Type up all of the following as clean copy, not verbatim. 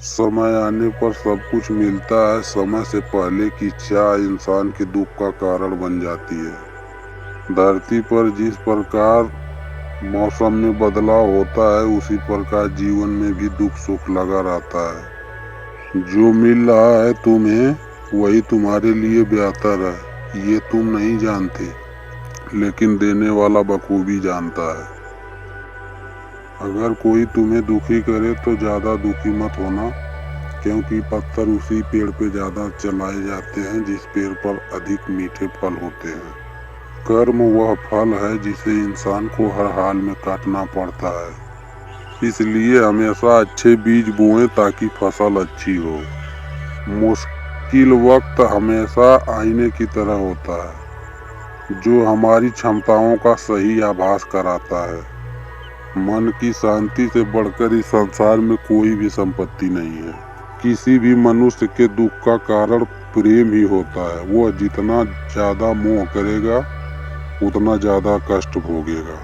समय आने पर सब कुछ मिलता है। समय से पहले की चाह इंसान के दुख का कारण बन जाती है। धरती पर जिस प्रकार मौसम में बदलाव होता है, उसी प्रकार जीवन में भी दुख सुख लगा रहता है। जो मिल रहा है तुम्हें, वही तुम्हारे लिए बेहतर है, ये तुम नहीं जानते, लेकिन देने वाला बखूबी जानता है। अगर कोई तुम्हें दुखी करे तो ज्यादा दुखी मत होना, क्योंकि पत्थर उसी पेड़ पे ज्यादा चलाए जाते हैं जिस पेड़ पर अधिक मीठे फल होते हैं। कर्म वह फल है जिसे इंसान को हर हाल में काटना पड़ता है। इसलिए हमेशा अच्छे बीज बोएं ताकि फसल अच्छी हो। मुश्किल वक्त हमेशा आईने की तरह होता है, जो हमारी क्षमताओं का सही आभास कराता है। मन की शांति से बढ़कर इस संसार में कोई भी संपत्ति नहीं है। किसी भी मनुष्य के दुख का कारण प्रेम ही होता है। वह जितना ज्यादा मोह करेगा, उतना ज्यादा कष्ट भोगेगा।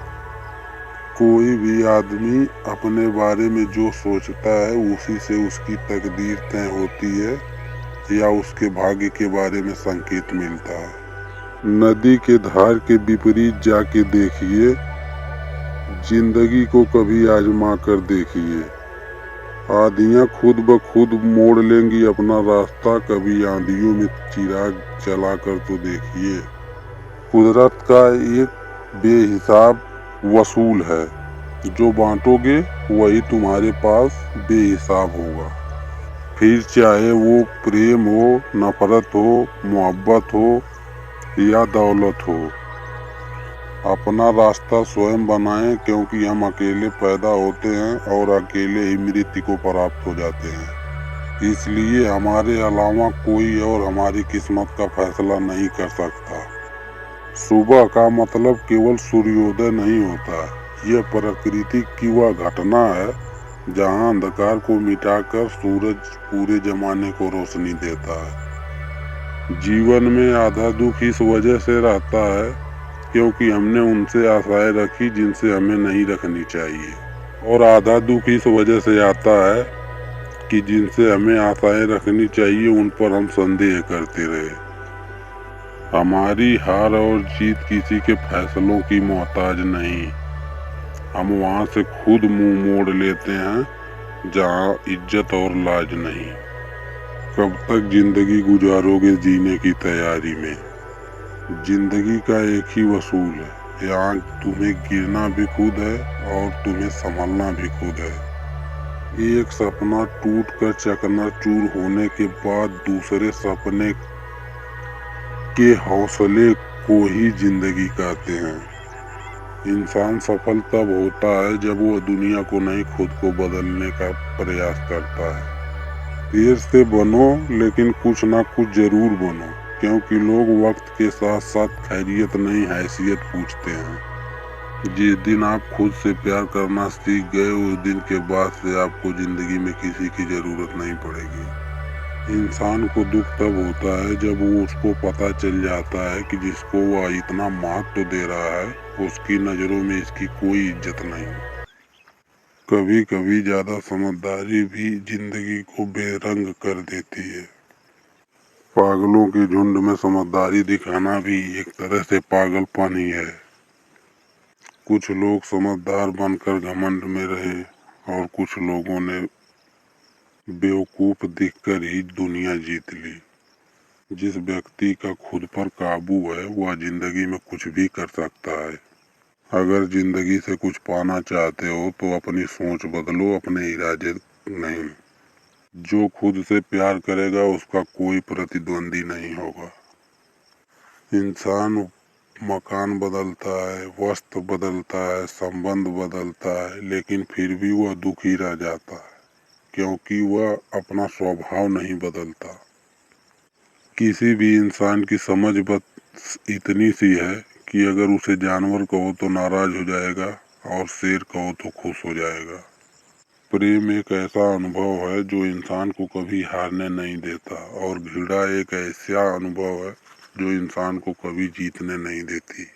कोई भी आदमी अपने बारे में जो सोचता है, उसी से उसकी तकदीर तय होती है या उसके भाग्य के बारे में संकेत मिलता है। नदी के धार के विपरीत जाके देखिए, जिंदगी को कभी आजमा कर देखिए। आंधियां खुद ब खुद मोड़ लेंगी अपना रास्ता, कभी आंधियों में चिराग जला कर तो देखिए। कुदरत का एक बेहिसाब वसूल है, जो बांटोगे वही तुम्हारे पास बेहिसाब होगा। फिर चाहे वो प्रेम हो, नफरत हो, मोहब्बत हो या दौलत हो। अपना रास्ता स्वयं बनाएं, क्योंकि हम अकेले पैदा होते हैं और अकेले ही मृत्यु को प्राप्त हो जाते हैं। इसलिए हमारे अलावा कोई और हमारी किस्मत का फैसला नहीं कर सकता। सुबह का मतलब केवल सूर्योदय नहीं होता, यह प्रकृति की वह घटना है जहां अंधकार को मिटाकर सूरज पूरे जमाने को रोशनी देता है। जीवन में आधा दुख इस वजह से रहता है क्योंकि हमने उनसे आशाएं रखी जिनसे हमें नहीं रखनी चाहिए, और आधा दुख इस वजह से आता है कि जिनसे हमें आशाएं रखनी चाहिए उन पर हम संदेह करते रहे। हमारी हार और जीत किसी के फैसलों की मोहताज नहीं। हम वहां से खुद मुंह मोड़ लेते हैं जहां इज्जत और लाज नहीं। कब तक जिंदगी गुजारोगे जीने की तैयारी में? जिंदगी का एक ही वसूल है, यहाँ तुम्हें गिरना भी खुद है और तुम्हें संभलना भी खुद है। एक सपना टूट कर चकनाचूर होने के बाद दूसरे सपने के हौसले को ही जिंदगी कहते हैं। इंसान सफल तब होता है जब वो दुनिया को नहीं, खुद को बदलने का प्रयास करता है। देर से बनो, लेकिन कुछ ना कुछ जरूर बनो, क्योंकि लोग वक्त के साथ साथ खैरियत नहीं, हैसियत पूछते हैं। जिस दिन आप खुद से प्यार करना सीख गए, उस दिन के बाद से आपको जिंदगी में किसी की जरूरत नहीं पड़ेगी। इंसान को दुख तब होता है जब वो उसको पता चल जाता है कि जिसको वह इतना महत्व दे रहा है, उसकी नजरों में इसकी कोई इज्जत नहीं। कभी कभी ज्यादा समझदारी भी जिंदगी को बेरंग कर देती है। पागलों के झुंड में समझदारी दिखाना भी एक तरह से पागलपन ही है। कुछ लोग समझदार बनकर घमंड में रहे और कुछ लोगों ने बेवकूफ दिखकर ही दुनिया जीत ली। जिस व्यक्ति का खुद पर काबू है, वह जिंदगी में कुछ भी कर सकता है। अगर जिंदगी से कुछ पाना चाहते हो तो अपनी सोच बदलो, अपने इरादे नहीं। जो खुद से प्यार करेगा उसका कोई प्रतिद्वंदी नहीं होगा। इंसान मकान बदलता है, वस्त्र बदलता है, संबंध बदलता है, लेकिन फिर भी वह दुखी रह जाता है, क्योंकि वह अपना स्वभाव नहीं बदलता। किसी भी इंसान की समझ बस इतनी सी है कि अगर उसे जानवर कहो तो नाराज हो जाएगा और शेर कहो तो खुश हो जाएगा। प्रेम एक ऐसा अनुभव है जो इंसान को कभी हारने नहीं देता, और घृणा एक ऐसा अनुभव है जो इंसान को कभी जीतने नहीं देती।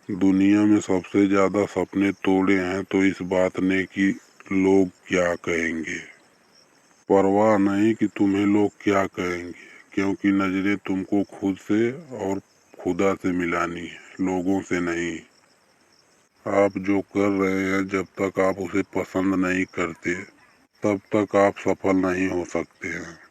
दुनिया में सबसे ज्यादा सपने तोड़े हैं तो इस बात ने कि लोग क्या कहेंगे। परवाह नहीं कि तुम्हें लोग क्या कहेंगे, क्योंकि नजरें तुमको खुद से और खुदा से मिलानी है, लोगों से नहीं। आप जो कर रहे हैं, जब तक आप उसे पसंद नहीं करते तब तक आप सफल नहीं हो सकते हैं।